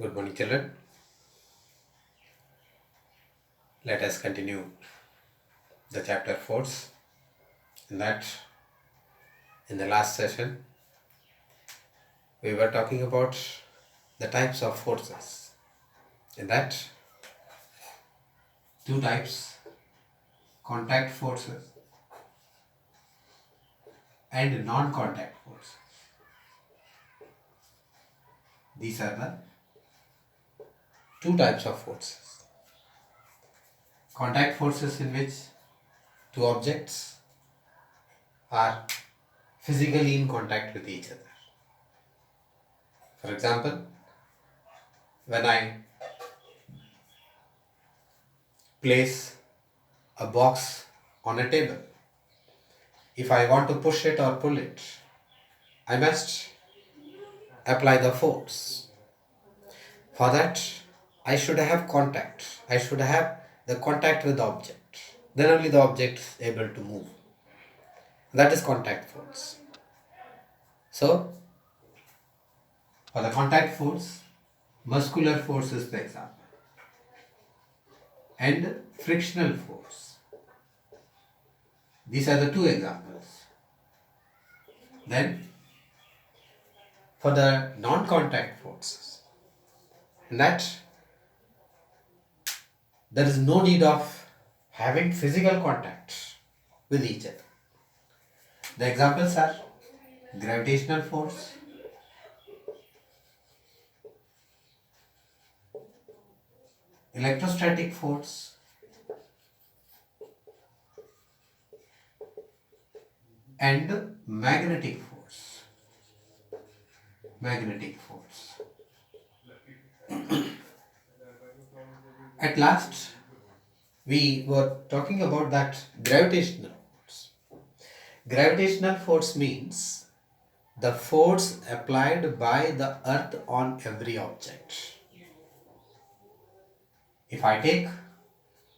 Good morning, children. Let us continue the chapter force. In that, in the last session, we were talking about the types of forces. In that, two types: contact forces and non-contact forces. These are the two types of forces. Contact forces in which two objects are physically in contact with each other. For example, when I place a box on a table, if I want to push it or pull it, I must apply the force. For that, I should have contact. I should have the contact with the object. Then only the object is able to move. That is contact force. So, for the contact force, muscular force is the example. And frictional force. These are the two examples. Then, for the non-contact forces, in that there is no need of having physical contact with each other. The examples are gravitational force, electrostatic force, and magnetic force. Magnetic force. At last, we were talking about that gravitational force. Gravitational force means the force applied by the earth on every object. If I take,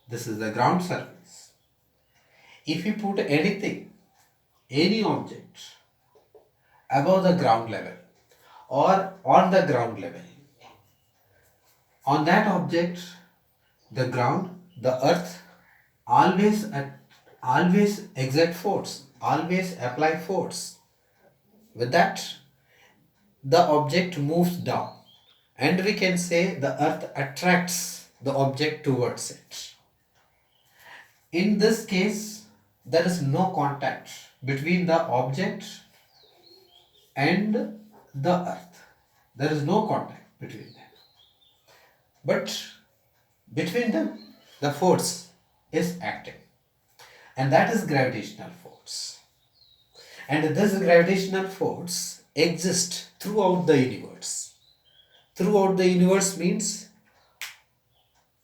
this is the ground surface. If we put anything, any object above the ground level or on the ground level, on that object, the ground, the earth always exert force, always apply force. With that, the object moves down, and we can say the earth attracts the object towards it. In this case, there is no contact between the object and the earth. There is no contact between them. But between them, the force is acting, and that is gravitational force. And this gravitational force exists throughout the universe. Throughout the universe means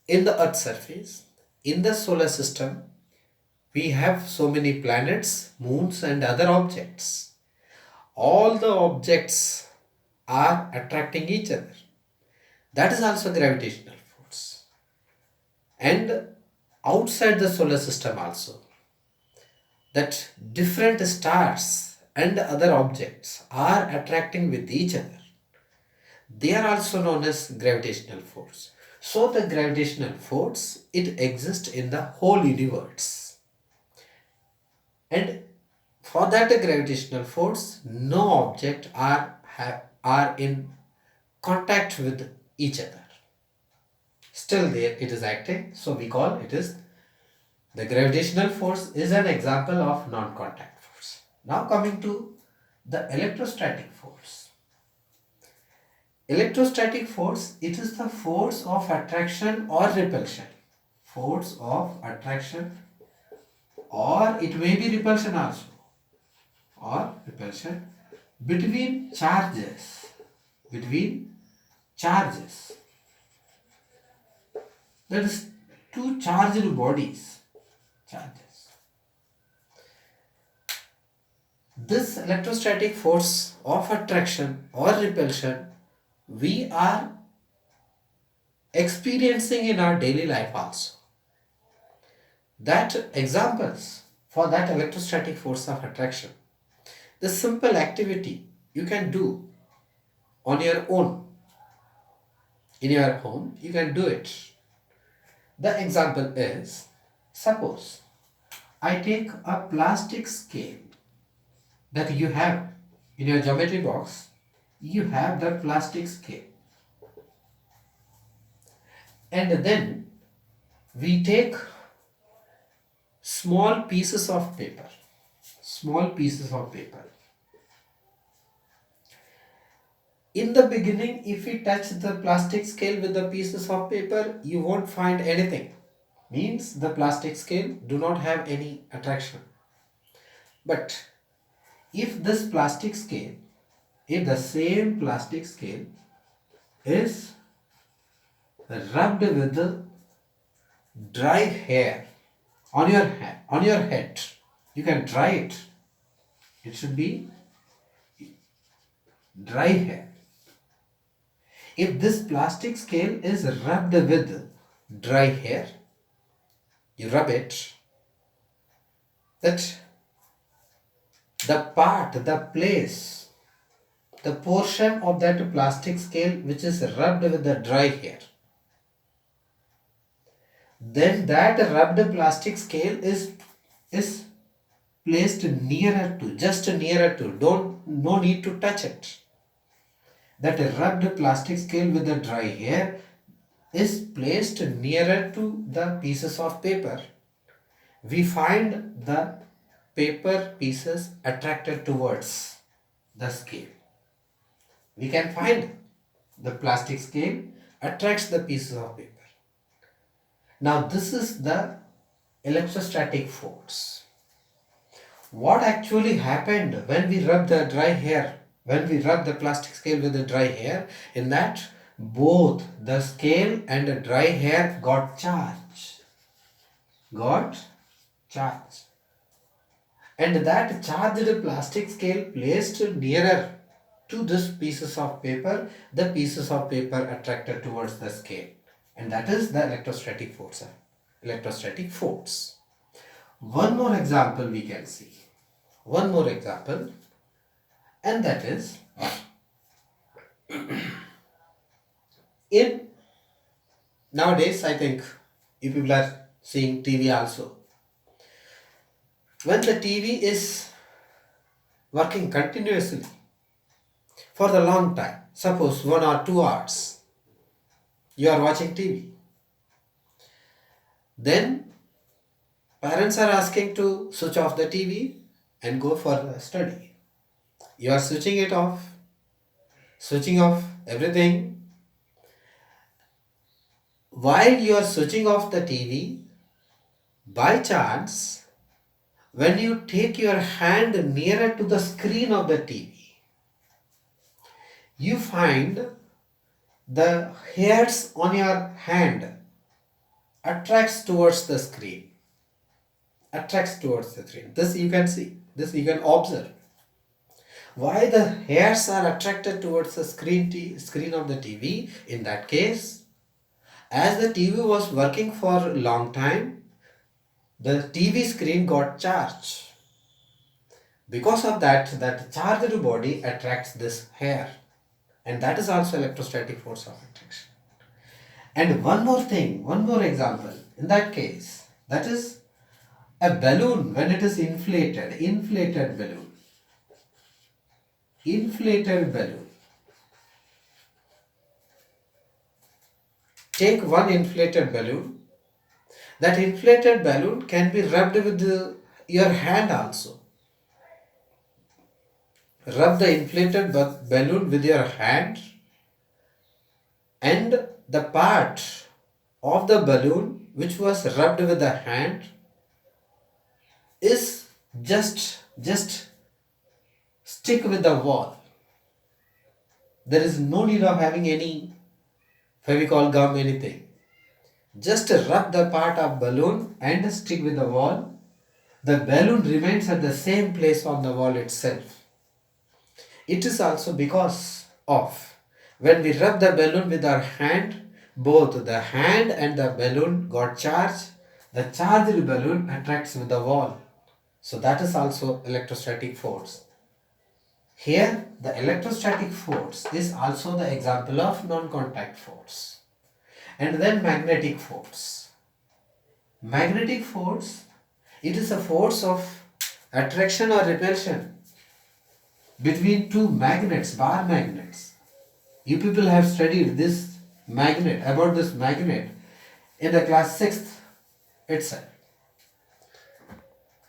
in the earth's surface, in the solar system, we have so many planets, moons, and other objects. All the objects are attracting each other. That is also gravitational force. And outside the solar system also, that different stars and other objects are attracting with each other. They are also known as gravitational force. So the gravitational force, it exists in the whole universe. And for that gravitational force, no object are in contact with each other. Still there it is acting, so we call it is the gravitational force is an example of non-contact force. Now coming to the electrostatic force. Electrostatic force, it is the force of attraction or repulsion. Force of attraction, or it may be repulsion also, or repulsion between charges. Between charges. That is two charged bodies. Charges. This electrostatic force of attraction or repulsion we are experiencing in our daily life also. That examples for that electrostatic force of attraction, the simple activity you can do on your own. in your home, you can do it. The example is, suppose I take a plastic scale that you have in your geometry box. You have the plastic scale, and then we take small pieces of paper. Small pieces of paper. In the beginning, if we touch the plastic scale with the pieces of paper, you won't find anything. Means the plastic scale do not have any attraction. But if this plastic scale, if the same plastic scale is rubbed with the dry hair on your head, you can dry it. It should be dry hair. If this plastic scale is rubbed with dry hair, you rub it, that the place, the portion of that plastic scale which is rubbed with the dry hair, then that rubbed plastic scale is placed nearer to, just nearer to, no need to touch it. That rubbed plastic scale with the dry hair is placed nearer to the pieces of paper. We find the paper pieces attracted towards the scale. We can find the plastic scale attracts the pieces of paper. Now this is the electrostatic force. What actually happened when we rub the dry hair, when we rub the plastic scale with the dry hair, in that both the scale and the dry hair got charged. Got charged. And that charged plastic scale placed nearer to this pieces of paper, the pieces of paper attracted towards the scale. And that is the electrostatic force. Electrostatic force. One more example we can see. One more example, and that is, in nowadays I think you people are seeing TV also. When the TV is working continuously for the long time, suppose 1 or 2 hours, you are watching TV, then parents are asking to switch off the TV and go for the study. You are switching off everything. While you are switching off the TV, by chance, when you take your hand nearer to the screen of the TV, you find the hairs on your hand attracts towards the screen. Attracts towards the screen. This you can see. This you can observe. Why the hairs are attracted towards the screen of the TV? In that case, as the TV was working for a long time, the TV screen got charged. Because of that, that charged body attracts this hair. And that is also electrostatic force of attraction. And one more thing, one more example. In that case, that is a balloon when it is inflated, inflated balloon. Inflated balloon. Take one inflated balloon. That inflated balloon can be rubbed with your hand also. Rub the inflated balloon with your hand, and the part of the balloon which was rubbed with the hand is just stick with the wall. There is no need of having any Fevicol gum, anything. Just rub the part of balloon and stick with the wall. The balloon remains at the same place on the wall itself. It is also because of when we rub the balloon with our hand, both the hand and the balloon got charged. The charged balloon attracts with the wall. So that is also electrostatic force. Here, the electrostatic force is also the example of non-contact force. And then magnetic force. Magnetic force, it is a force of attraction or repulsion between two magnets, bar magnets. You people have studied this magnet, about this magnet in the class 6th itself.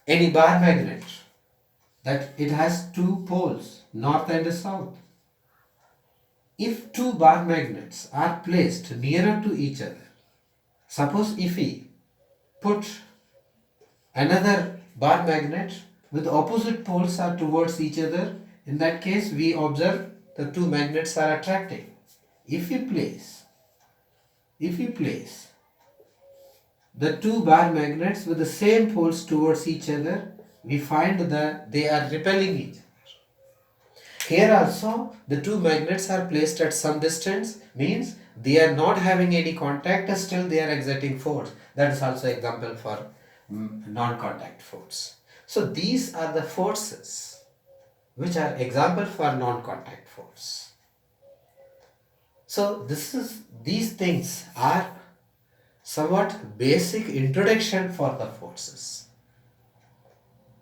Any bar magnet, that it has two poles, north and south. If two bar magnets are placed nearer to each other, suppose if we put another bar magnet with opposite poles are towards each other, in that case we observe the two magnets are attracting. If we place the two bar magnets with the same poles towards each other, we find that they are repelling each other. Here also the two magnets are placed at some distance, means they are not having any contact, still they are exerting force. That is also example for non-contact force. So these are the forces which are example for non-contact force. So these things are somewhat basic introduction for the forces.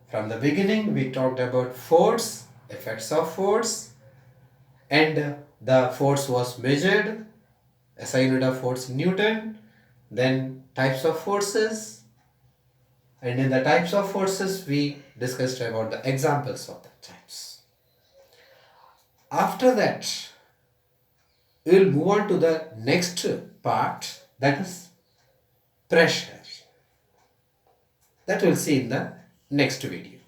From the beginning we talked about force, effects of force, and the force was measured, SI unit of force Newton, then types of forces, and in the types of forces we discussed about the examples of the types. After that we will move on to the next part, that is pressure. That we'll see in the next video.